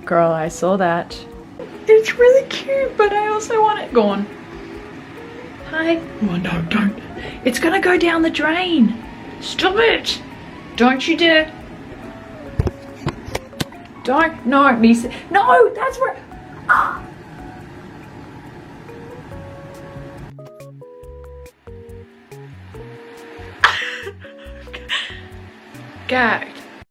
Girl, I saw that. It's really cute, but I also want it gone. Hi. Oh no, don't. It's gonna go down the drain. Stop it. Don't you dare. Don't, no, Misa. No, that's where. Ah. Gagged.